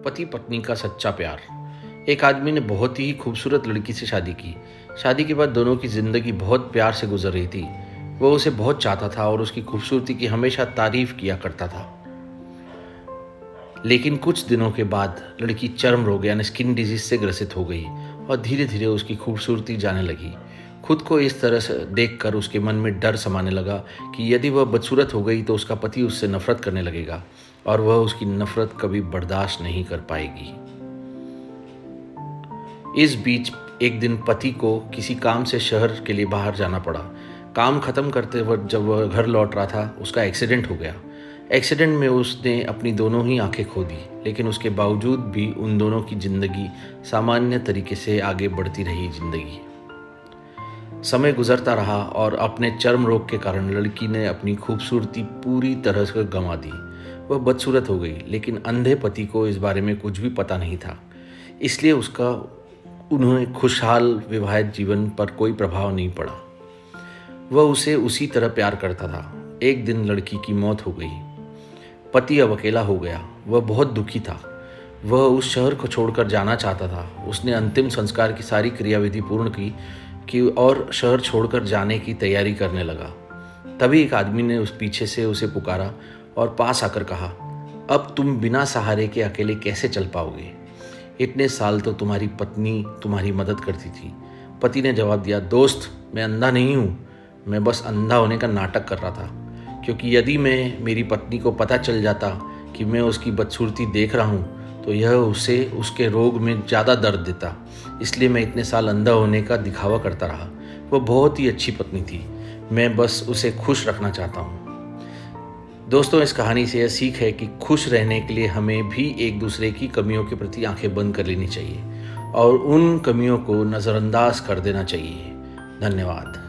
पति पत्नी का सच्चा प्यार। एक आदमी ने बहुत ही खूबसूरत लड़की से शादी की। शादी के बाद दोनों की ज़िंदगी बहुत प्यार से गुजर रही थी। वह उसे बहुत चाहता था और उसकी खूबसूरती की हमेशा तारीफ किया करता था। लेकिन कुछ दिनों के बाद लड़की चर्म रोग यानी स्किन डिजीज से ग्रसित हो गई और धीरे धीरे उसकी खूबसूरती जाने लगी। खुद को इस तरह से देखकर उसके मन में डर समाने लगा कि यदि वह बदसूरत हो गई तो उसका पति उससे नफरत करने लगेगा और वह उसकी नफरत कभी बर्दाश्त नहीं कर पाएगी। इस बीच एक दिन पति को किसी काम से शहर के लिए बाहर जाना पड़ा। काम खत्म करते वक्त जब वह घर लौट रहा था, उसका एक्सीडेंट हो गया। एक्सीडेंट में उसने अपनी दोनों ही आंखें खो दी, लेकिन उसके बावजूद भी उन दोनों की जिंदगी सामान्य तरीके से आगे बढ़ती रही। समय गुजरता रहा और अपने चर्म रोग के कारण लड़की ने अपनी खूबसूरती पूरी तरह से गंवा दी। वह बदसूरत हो गई, लेकिन अंधे पति को इस बारे में कुछ भी पता नहीं था, इसलिए उन्हें खुशहाल विवाहित जीवन पर कोई प्रभाव नहीं पड़ा। वह उसे उसी तरह प्यार करता था। एक दिन लड़की की मौत हो गई। पति अब अकेला हो गया। वह बहुत दुखी था। वह उस शहर को छोड़कर जाना चाहता था। उसने अंतिम संस्कार की सारी क्रियाविधि पूर्ण की और शहर छोड़कर जाने की तैयारी करने लगा। तभी एक आदमी ने उस पीछे से उसे पुकारा और पास आकर कहा, अब तुम बिना सहारे के अकेले कैसे चल पाओगे? इतने साल तो तुम्हारी पत्नी तुम्हारी मदद करती थी। पति ने जवाब दिया, दोस्त, मैं अंधा नहीं हूँ, मैं बस अंधा होने का नाटक कर रहा था, क्योंकि यदि मेरी पत्नी को पता चल जाता कि मैं उसकी बदसूरती देख रहा हूँ तो यह उसे उसके रोग में ज़्यादा दर्द देता। इसलिए मैं इतने साल अंधा होने का दिखावा करता रहा। वह बहुत ही अच्छी पत्नी थी, मैं बस उसे खुश रखना चाहता हूँ। दोस्तों, इस कहानी से यह सीख है कि खुश रहने के लिए हमें भी एक दूसरे की कमियों के प्रति आंखें बंद कर लेनी चाहिए और उन कमियों को नज़रअंदाज कर देना चाहिए। धन्यवाद।